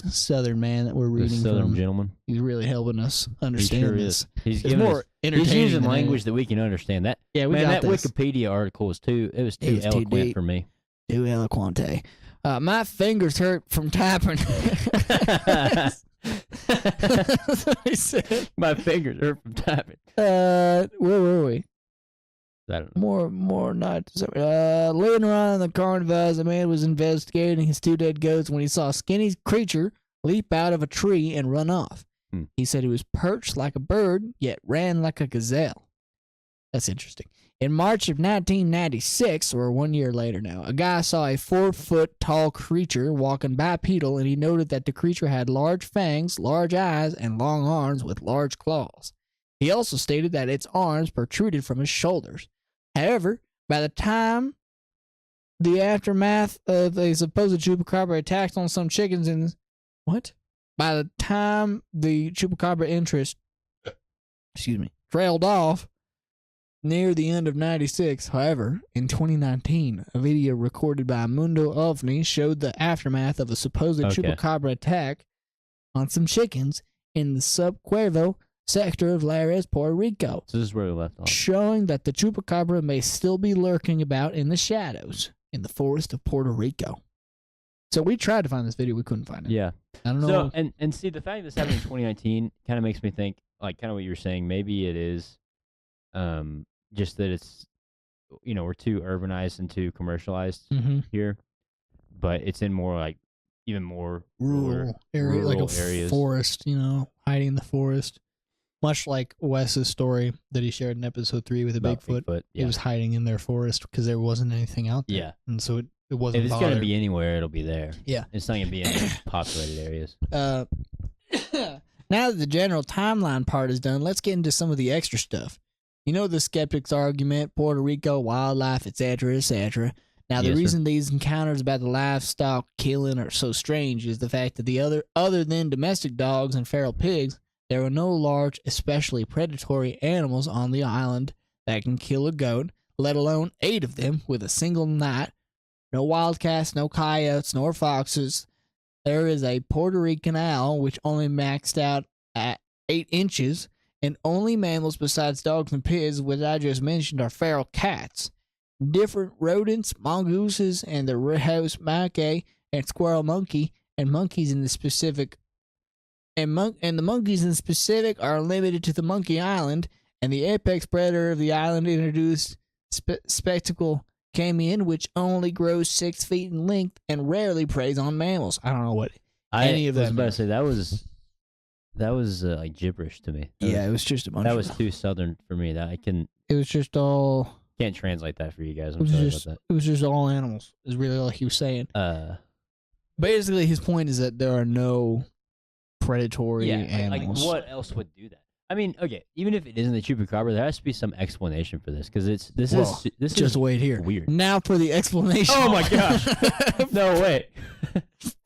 southern man that we're reading southern gentleman. He's really helping us understand this. He's more entertaining. He's using language that we can understand. That that Wikipedia article was too eloquent for me. Too eloquente. My fingers hurt from typing. That's what he said. My fingers hurt from typing. Where were we? I don't know. More not. Laying around in the carnival as a man was investigating his 2 dead goats when he saw a skinny creature leap out of a tree and run off. He said he was perched like a bird, yet ran like a gazelle. That's interesting. In March of 1996, or 1 year later now, a guy saw a 4-foot-tall creature walking bipedal, and he noted that the creature had large fangs, large eyes, and long arms with large claws. He also stated that its arms protruded from his shoulders. However, by the time the aftermath of a supposed chupacabra attacks on some chickens in... What? By the time the chupacabra interest... trailed off near the end of 96, however, in 2019, a video recorded by Mundo Ovni showed the aftermath of a supposed chupacabra attack on some chickens in the Subcuervo sector of Lares, Puerto Rico. So this is where we left off. Showing that the chupacabra may still be lurking about in the shadows in the forest of Puerto Rico. So we tried to find this video, we couldn't find it. Yeah. I don't know. So, and see, the fact that this happened in 2019 kind of makes me think, like, kind of what you were saying, maybe it is just that it's, you know, we're too urbanized and too commercialized here, but it's in more, like, even more rural area, like a areas. Forest, you know, hiding in the forest. Much like Wes's story that he shared in episode 3 with the Bigfoot. It was hiding in their forest because there wasn't anything out there. Yeah. And so it wasn't If it's going to be anywhere, it'll be there. Yeah. It's not going to be in populated areas. Now that the general timeline part is done, let's get into some of the extra stuff. You know the skeptics argument, Puerto Rico, wildlife, etc., etc. Now, the reason these encounters about the livestock killing are so strange is the fact that other than domestic dogs and feral pigs, there are no large, especially predatory animals on the island that can kill a goat, let alone 8 of them with a single night. No wildcats, no coyotes, nor foxes. There is a Puerto Rican owl, which only maxed out at 8 inches, and only mammals besides dogs and pigs, which I just mentioned, are feral cats. Different rodents, mongooses, and the red house macaque and squirrel monkey, and monkeys in the specific... And the monkeys in specific are limited to the Monkey Island and the apex predator of the island introduced spectacle camion, which only grows 6 feet in length and rarely preys on mammals. I don't know what any of that. I was about to say that was like gibberish to me. It was just a bunch. That was too southern for me. It was just all. Can't translate that for you guys. I'm sorry about that. It was just all animals. Is really all he was saying. Basically, his point is that there are no predatory animals. Like what else would do that? I mean, okay, even if it isn't the chupacabra, there has to be some explanation for this because this is wait here. Weird. Now for the explanation. Oh my gosh! No way.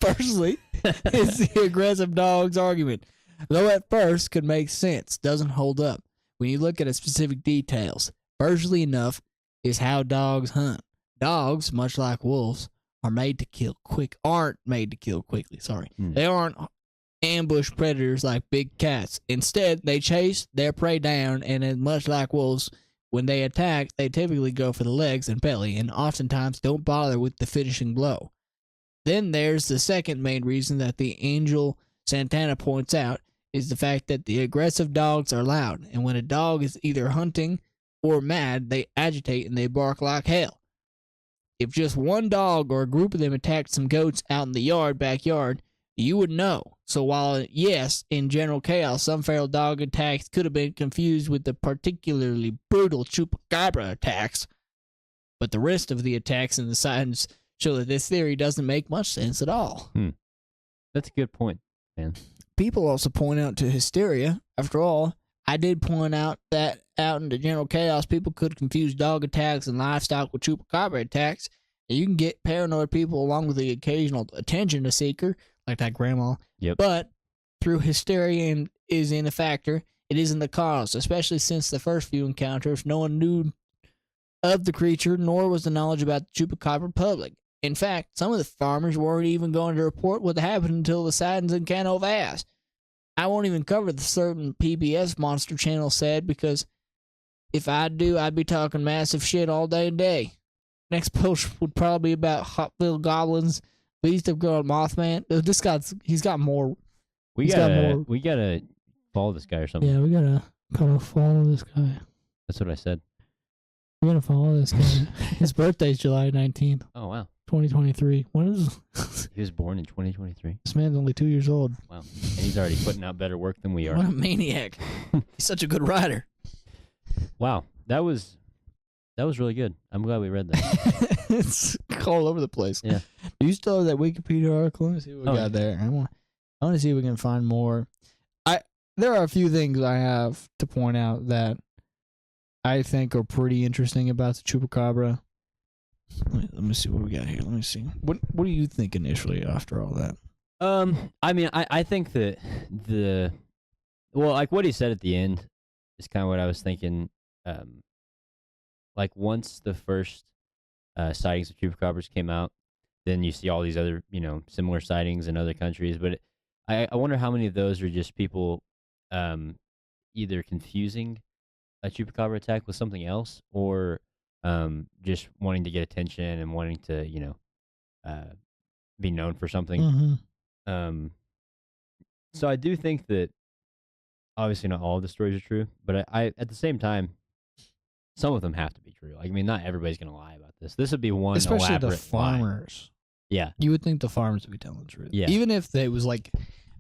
Firstly, it's the aggressive dog's argument. Though at first could make sense, doesn't hold up when you look at its specific details. Firstly enough is how dogs hunt. Dogs, much like wolves, aren't made to kill quickly. Sorry. They aren't ambush predators like big cats. Instead, they chase their prey down, and much like wolves, when they attack, they typically go for the legs and belly, and oftentimes don't bother with the finishing blow. Then there's the second main reason that the Angel Santana points out, is the fact that the aggressive dogs are loud, and when a dog is either hunting or mad, they agitate and they bark like hell. If just one dog or a group of them attacked some goats out in the backyard, you would know. So while, yes, in general chaos, some feral dog attacks could have been confused with the particularly brutal chupacabra attacks, but the rest of the attacks and the signs show that this theory doesn't make much sense at all. That's a good point, man. People also point out to hysteria. After all, I did point out that out in the general chaos, people could confuse dog attacks and livestock with chupacabra attacks. And you can get paranoid people along with the occasional attention seeker, like that grandma. Yep. But through hysteria isn't a factor, it isn't the cause, especially since the first few encounters, no one knew of the creature, nor was the knowledge about the chupacabra public. In fact, some of the farmers weren't even going to report what happened until the sightings in Cano Vaz. I won't even cover the certain PBS monster channel said, because if I do, I'd be talking massive shit all day. Next post would probably be about Hotville goblins, Beast of God Mothman. He's got more. We gotta follow this guy or something. Yeah, we gotta follow this guy. That's what I said. We're gonna follow this guy. His birthday's July 19th. Oh wow. 2023. When is he was born in 2023? This man's only 2 years old. Wow. And he's already putting out better work than we are. What a maniac. He's such a good writer. Wow. That was really good. I'm glad we read that. It's all over the place. Yeah. Do you still have that Wikipedia article? Let me see what we got there. I want to see if we can find more. There are a few things I have to point out that I think are pretty interesting about the chupacabra. Let me see what we got here. Let me see. What do you think initially after all that? I mean, I think that like what he said at the end is kind of what I was thinking. Like once the first sightings of chupacabras came out, then you see all these other, similar sightings in other countries. But I wonder how many of those are just people either confusing a chupacabra attack with something else, or just wanting to get attention and wanting to, be known for something. Mm-hmm. So I do think that obviously not all of the stories are true, but I at the same time, some of them have to be true. Like, I mean, not everybody's going to lie about this. This would be one especially elaborate the farmers. Lie. Yeah. You would think the farmers would be telling the truth. Yeah. Even if it was like,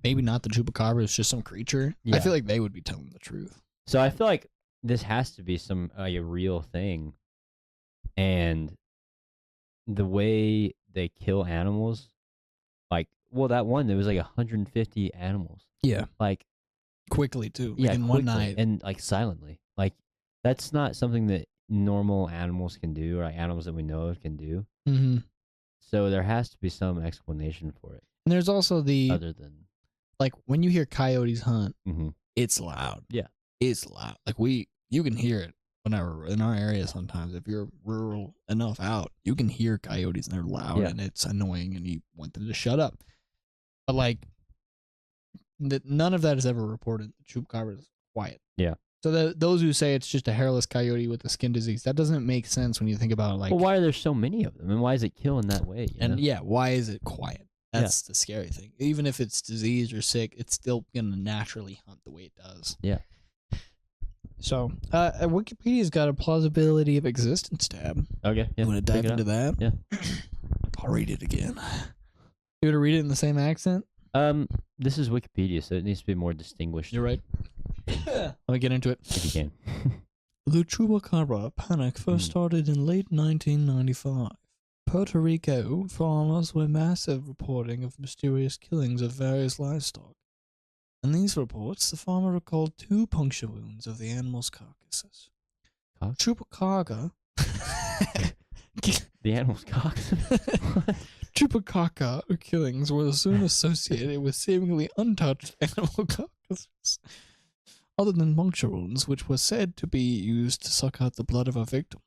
maybe not the chupacabra, it's just some creature. Yeah. I feel like they would be telling the truth. So I feel like this has to be some a real thing. And the way they kill animals, like, well, that one, there was like 150 animals. Yeah. Like, quickly, too. Yeah, in quickly, one night. and like silently. Like, that's not something that normal animals can do, or like animals that we know of can do. Mm-hmm. So there has to be some explanation for it. And there's also other than like when you hear coyotes hunt, mm-hmm. it's loud. Yeah, it's loud. Like you can hear it whenever in our area. Sometimes if you're rural enough out, you can hear coyotes and they're loud and it's annoying, and you want them to shut up. But like, none of that is ever reported. The chupacabra is quiet. Yeah. So those who say it's just a hairless coyote with a skin disease, that doesn't make sense when you think about it. Like, well, why are there so many of them, and why is it killing that way? Why is it quiet? That's the scary thing. Even if it's diseased or sick, it's still gonna naturally hunt the way it does. Yeah. So, Wikipedia's got a plausibility of existence tab. Okay, yeah. You want to dive into that? Yeah. I'll read it again. You want to read it in the same accent? This is Wikipedia, so it needs to be more distinguished. You're right. Let me get into it. If you can. The Chupacabra panic first started in late 1995. Puerto Rico farmers were massive reporting of mysterious killings of various livestock. In these reports, the farmer recalled 2 puncture wounds of the animals' carcasses. Chupacabra. The animal's carcass? Chupacabra killings were soon associated with seemingly untouched animal carcasses, other than puncture wounds, which were said to be used to suck out the blood of a victim.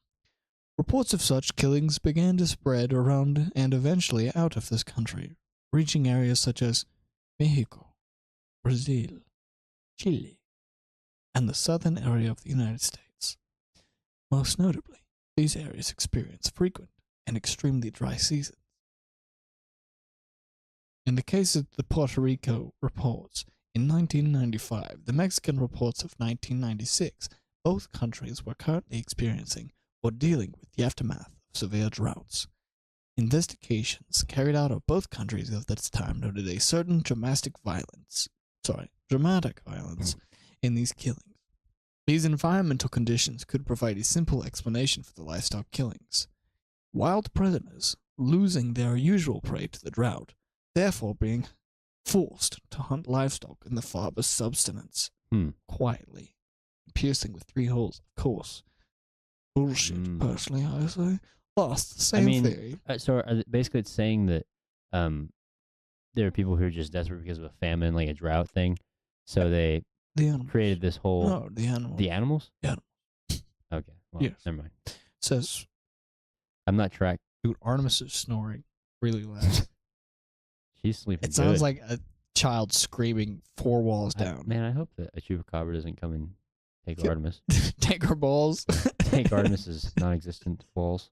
Reports of such killings began to spread around and eventually out of this country, reaching areas such as Mexico, Brazil, Chile, and the southern area of the United States. Most notably, these areas experience frequent and extremely dry seasons. In the case of the Puerto Rico reports in 1995, the Mexican reports of 1996, both countries were currently experiencing or dealing with the aftermath of severe droughts. Investigations carried out of both countries at this time noted a certain dramatic violence in these killings. These environmental conditions could provide a simple explanation for the livestock killings. Wild predators losing their usual prey to the drought, therefore being forced to hunt livestock in the farmer's subsistence quietly, piercing with 3 holes, of course. Bullshit, personally, I say. Thus, the same theory. So basically it's saying that there are people who are just desperate because of a famine, like a drought thing. So they created this whole... No, the animals. The animals? Yeah. Okay, well, yes. Never mind. Says... I'm not tracked. Dude, Artemis is snoring really loud. She's sleeping It sounds like a child screaming 4 walls down. Man, I hope that a chupacabra doesn't come and take Artemis. Take her balls. Take Artemis's non-existent balls.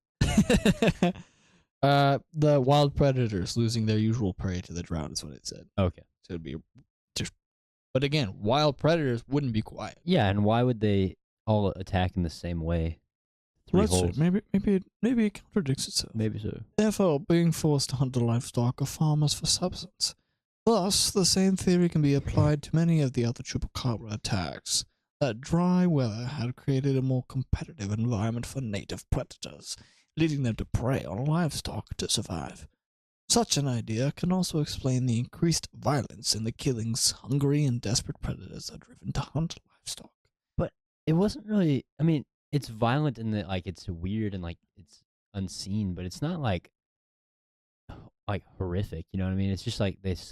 The wild predators losing their usual prey to the drought is what it said. Okay. So it'd be just... But again, wild predators wouldn't be quiet. Yeah, and why would they all attack in the same way? 3 holes. Maybe it contradicts itself. Maybe so. Therefore, being forced to hunt the livestock of farmers for subsistence. Thus, the same theory can be applied to many of the other chupacabra attacks. That dry weather had created a more competitive environment for native predators, leading them to prey on livestock to survive. Such an idea can also explain the increased violence in the killings hungry and desperate predators are driven to hunt livestock. But it wasn't really... I mean, it's violent in that, like, it's weird and, like, it's unseen, but it's not, like horrific, you know what I mean? It's just, like, there's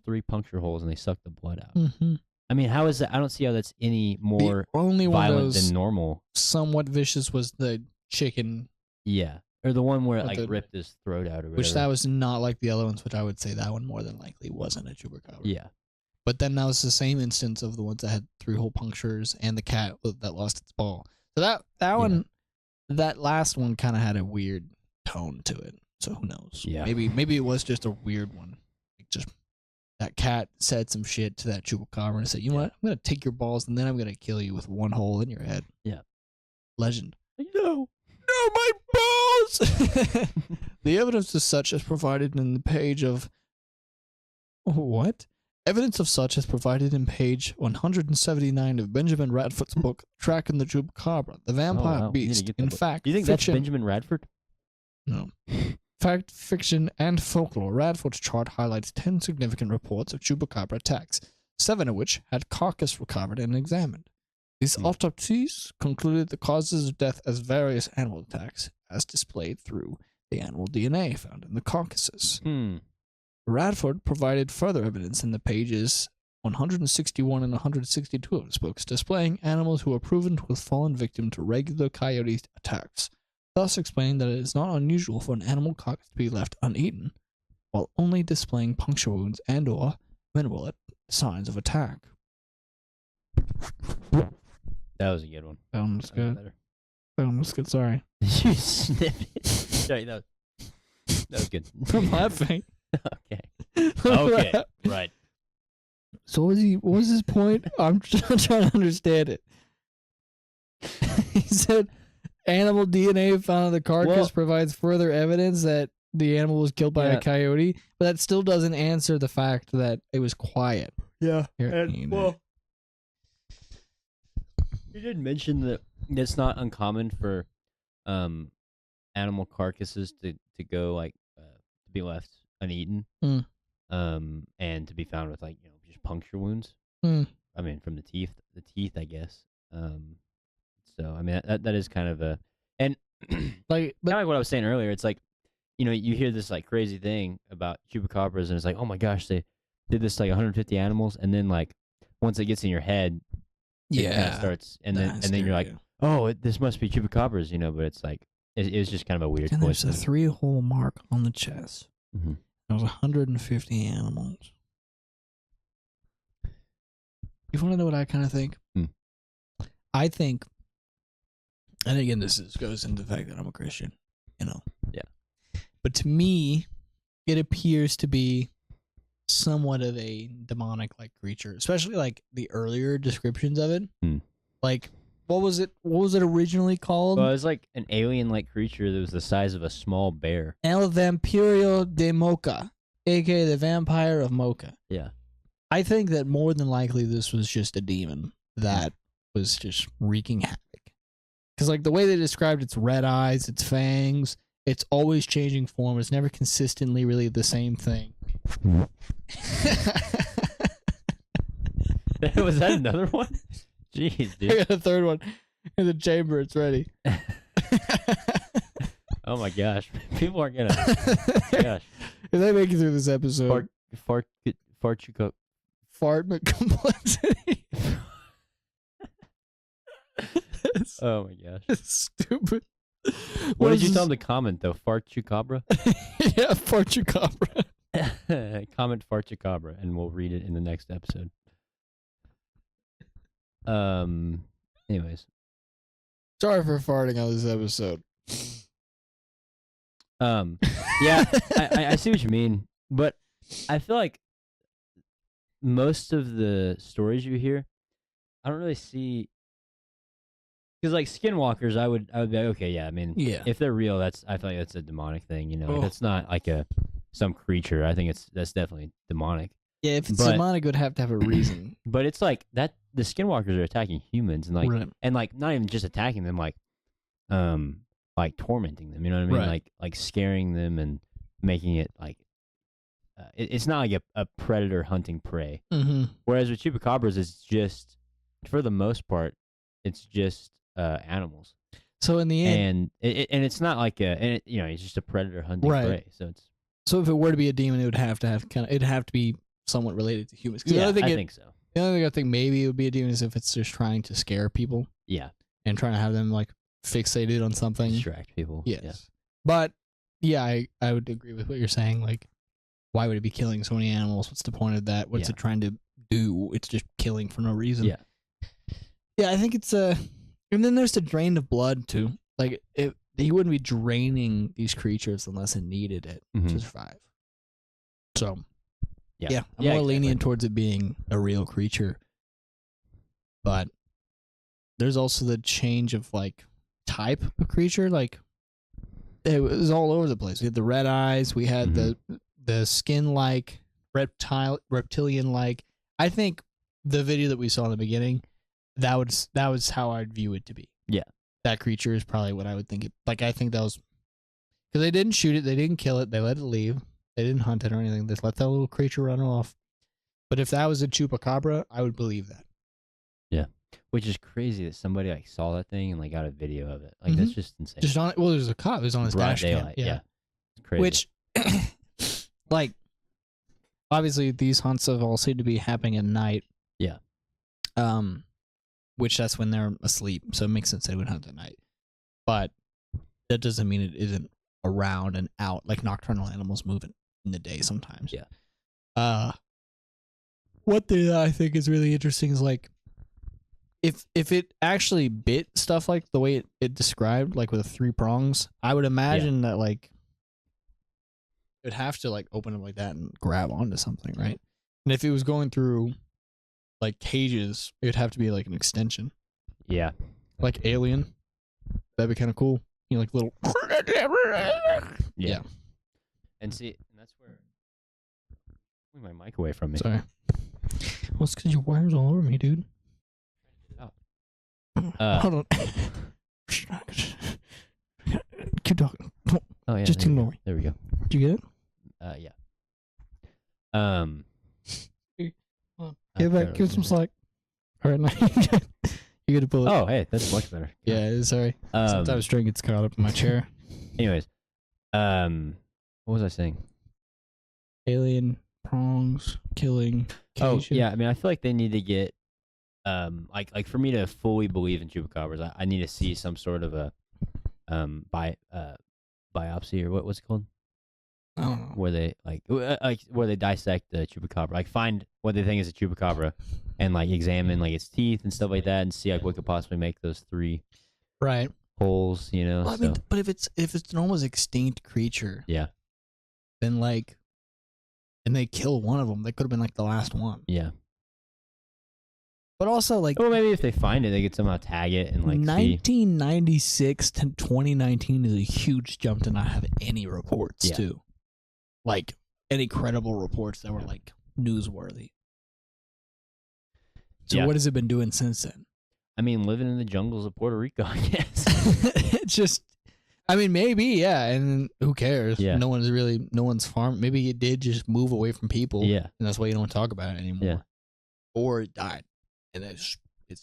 3 puncture holes and they suck the blood out. Mm-hmm. I mean, how is that? I don't see how that's any more only violent than normal. Somewhat vicious was the chicken. Yeah. Or the one where it, like, ripped his throat out or whatever. Which that was not like the other ones, which I would say that one more than likely wasn't a chupacabra. Yeah. But then that was the same instance of the ones that had 3-hole punctures and the cat that lost its ball. So that one, that last one kind of had a weird tone to it. So who knows? Yeah. Maybe it was just a weird one. Like just that cat said some shit to that chupacabra and said, "You know what? I'm gonna take your balls and then I'm gonna kill you with 1 hole in your head." Yeah. Legend. No, my balls. The evidence of such is provided in the page of what? Evidence of such is provided in page 179 of Benjamin Radford's book, Tracking the Chupacabra, the Vampire Beast. In fact, do you think that's Benjamin Radford? No. Fact, fiction, and folklore. Radford's chart highlights 10 significant reports of chupacabra attacks, 7 of which had carcass recovered and examined. These autopsies concluded the causes of death as various animal attacks, as displayed through the animal DNA found in the carcasses. Radford provided further evidence in the pages 161 and 162 of his books, displaying animals who were proven to have fallen victim to regular coyote attacks, thus explaining that it is not unusual for an animal carcass to be left uneaten, while only displaying puncture wounds and or minimal signs of attack. That was a good one. That one was good. That one was good, sorry. You snip it. Sorry, that was good. I'm laughing. Okay, right. So what was his point? I'm trying to understand it. He said animal DNA found on the carcass provides further evidence that the animal was killed by a coyote, but that still doesn't answer the fact that it was quiet. Yeah. You did mention that it's not uncommon for animal carcasses to go like to be left uneaten, and to be found with like just puncture wounds. I mean, from the teeth, I guess. So I mean that is kind of a and like kind of like what I was saying earlier. It's like you hear this like crazy thing about chupacabras, and it's like, oh my gosh, they did this like 150 animals, and then like once it gets in your head, it kind of starts, and then you're like, oh, this must be chupacabras, but it's like it was just kind of a weird. And there's a 3-hole mark on the chest. There was 150 animals. You want to know what I kind of think? I think, and again, goes into the fact that I'm a Christian, Yeah. But to me, it appears to be somewhat of a demonic-like creature, especially like the earlier descriptions of it. Like, what was it originally called? Well, it was like an alien-like creature that was the size of a small bear. El Vampirio de Mocha, aka the Vampire of Mocha. Yeah. I think that more than likely this was just a demon that was just wreaking havoc. Because like the way they described its red eyes, its fangs, it's always changing form. It's never consistently really the same thing. Was that another one? Jeez, dude. I got a third one in the chamber. It's ready. Oh my gosh. People aren't gonna. Gosh. If they make it through this episode. Fart complexity. Oh my gosh. It's stupid. What did you tell him to comment though? Fart chupacabra? Yeah, fart chupacabra. Comment fart chupacabra, and we'll read it in the next episode. Anyways. Sorry for farting on this episode. Yeah, I see what you mean, but I feel like most of the stories you hear, I don't really see. Because like skinwalkers, I would be like, okay, yeah. I mean, if they're real, I feel like that's a demonic thing. If it's not like some creature, I think that's definitely demonic. Yeah, if it's demonic, it would have to have a reason. But it's like that. The skinwalkers are attacking humans and like right. and like not even just attacking them, like tormenting them. You know what I mean? Right. Like scaring them and making it like it's not like a predator hunting prey. Whereas with chupacabras, it's just for the most part, it's just animals. So in the end, and it's not like it's just a predator hunting prey. So if it were to be a demon, it would have to have it'd have to be somewhat related to humans. Yeah, I think so. The only thing I think maybe it would be a demon is if it's just trying to scare people. Yeah. And trying to have them like fixated on something. Distract people. Yes. Yeah. But yeah, I would agree with what you're saying. Like, why would it be killing so many animals? What's the point of that? What's it trying to do? It's just killing for no reason. Yeah. Yeah, I think it's and then there's the drain of blood too. Like he wouldn't be draining these creatures unless it needed it to survive. So yeah, I'm more lenient towards it being a real creature. But there's also the change of like type of creature. Like it was all over the place. We had the red eyes. We had the skin like reptilian like. I think the video that we saw in the beginning, that was how I'd view it to be. Yeah, that creature is probably what I would think it. Like I think that was because they didn't shoot it, they didn't kill it, they let it leave. They didn't hunt it or anything. They just let that little creature run off. But if that was a chupacabra, I would believe that. Yeah, which is crazy that somebody like saw that thing and like got a video of it. Like that's just insane. Just on there's a cop. It was on his dash cam. Yeah, it's crazy. Which, like, obviously these hunts have all seem to be happening at night. Yeah. Which that's when they're asleep, so it makes sense they would hunt at night. But that doesn't mean it isn't around and out like nocturnal animals moving in the day sometimes. Yeah. What I think is really interesting is like if it actually bit stuff like the way it described, like with 3 prongs, I would imagine that like it would have to like open up like that and grab onto something, right? And if it was going through like cages, it would have to be like an extension. Yeah. Like Alien. That'd be kind of cool. You know, like little. Yeah. And see, and that's where. Move my mic away from me. Sorry. Well, it's because your wire's all over me, dude. Oh. Hold on. Keep talking. Oh yeah. Just ignore me. There we go. Did you get it? Yeah. Give some slack. All right, now you get to pull it. Oh, hey, that's much better. Yeah, sorry. Sometimes string gets caught up in my chair. Anyways, what was I saying? Alien, prongs, killing. Oh, Cajun. yeah. I mean, I feel like they need to get, like for me to fully believe in chupacabras, I need to see some sort of a, biopsy or what's it called? I don't know. Where they where they dissect the chupacabra, like find what they think is a chupacabra, and like examine like its teeth and stuff like that, and see like what could possibly make those 3 Right. holes. You know. Well, I mean, but if it's an almost extinct creature, Yeah. then like, and they kill one of them, that could have been like the last one. Yeah. But also like, Well, maybe if they find it, they could somehow tag it and like see. 1996 to 2019 is a huge jump to not have any reports too. Like any credible reports that were like newsworthy. So what has it been doing since then? I mean, living in the jungles of Puerto Rico, I guess. It's just, I mean, maybe, yeah, and who cares? Yeah. No one's farm. Maybe it did just move away from people. Yeah. And that's why you don't talk about it anymore. Yeah. Or it died, and it's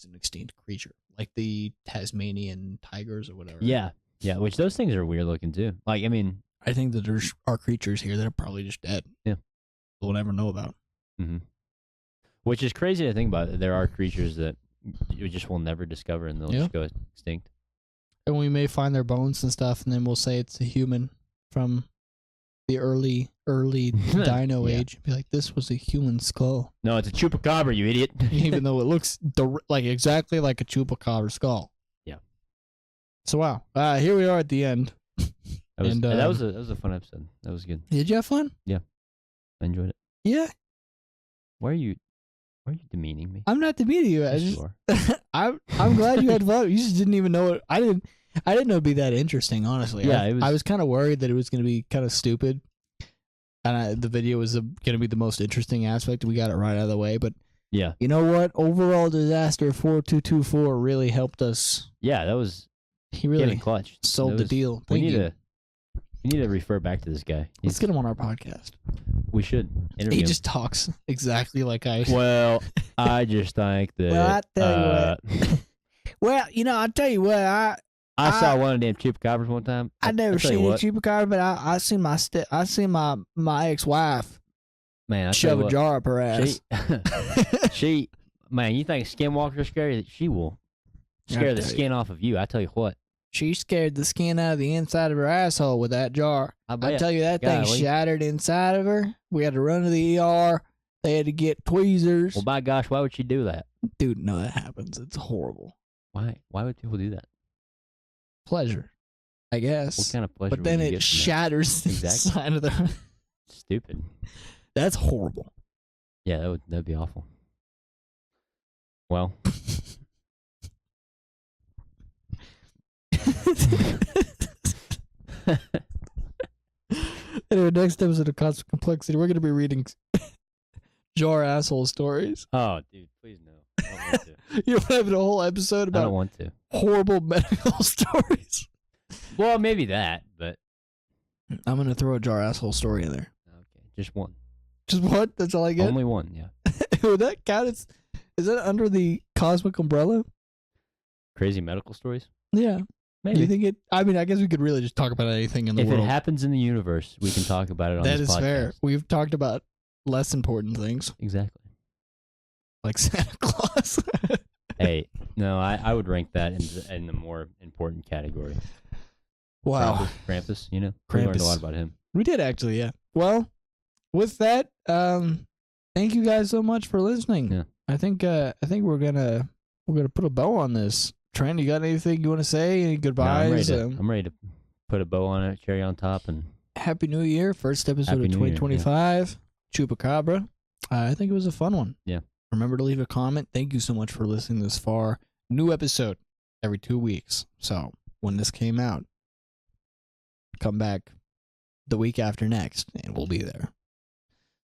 an extinct creature, like the Tasmanian tigers or whatever. Yeah. Yeah, which those things are weird looking too. Like, I mean, I think that there are creatures here that are probably just dead. Yeah. We'll never know about. Mm-hmm. Which is crazy to think about. There are creatures that you just will never discover, and they'll just go extinct. And we may find their bones and stuff, and then we'll say it's a human from the early dino age. Be like, this was a human skull. No, it's a chupacabra, you idiot. Even though it looks like exactly like a chupacabra skull. Yeah. So wow, here we are at the end. That was a fun episode. That was good. Did you have fun? Yeah, I enjoyed it. Yeah. Why are you demeaning me? I'm not demeaning you. I'm glad you had fun. You just didn't even know it. I didn't know it'd be that interesting. Honestly, yeah, I was kind of worried that it was going to be kind of stupid, and the video was going to be the most interesting aspect. We got it right out of the way, but yeah, you know what? Overall Disaster 4224 really helped us. Yeah, that was. He really clutch. Sold the deal. We need to refer back to this guy. Let's get him on our podcast. We should interview him. He just talks exactly like I. Well, I just think that. Well, I tell you what. Well, I'll tell you what. I saw one of them chupacabras one time. I never seen a chupacabra, but I seen my ex-wife. Man, I shove a jar up her ass. Man, you think skinwalkers are scary? She will scare the skin off of you. I tell you what. She scared the skin out of the inside of her asshole with that jar. I tell you, that thing shattered inside of her. We had to run to the ER. They had to get tweezers. Well, by gosh, why would she do that? Dude, no, that happens. It's horrible. Why? Why would people do that? Pleasure, I guess. What kind of pleasure? But then it shatters the inside of the. Stupid. That's horrible. Yeah, that'd be awful. Well. Anyway, next episode of Constant Complexity, we're going to be reading jar asshole stories. Oh, dude, please no. I don't want to. You don't have a whole episode about I don't want to. Horrible medical stories. Well, maybe that, but I'm going to throw a jar asshole story in there. Okay, just one. Just one? That's all I get? Only one, yeah. Would that count? Is that under the cosmic umbrella? Crazy medical stories? Yeah. Maybe. Do you think it? I mean, I guess we could really just talk about anything in the world. If it happens in the universe, we can talk about it on this podcast. That is fair. We've talked about less important things. Exactly. Like Santa Claus. Hey, no, I would rank that in the more important category. Wow. Krampus, we Krampus. learned a lot about him. We did actually, yeah. Well, with that, thank you guys so much for listening. Yeah. I think we're gonna put a bow on this. Trent, you got anything you want to say? Any goodbyes? No, I'm ready to put a bow on it, cherry on top, and Happy New Year! First episode Happy of New Year, 2025. Chupacabra. I think it was a fun one. Yeah. Remember to leave a comment. Thank you so much for listening this far. New episode every 2 weeks. So when this came out, come back the week after next, and we'll be there.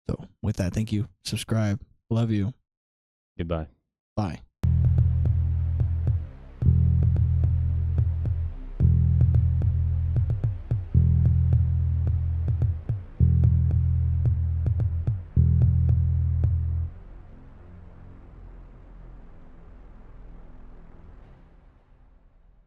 So with that, thank you. Subscribe. Love you. Goodbye. Bye.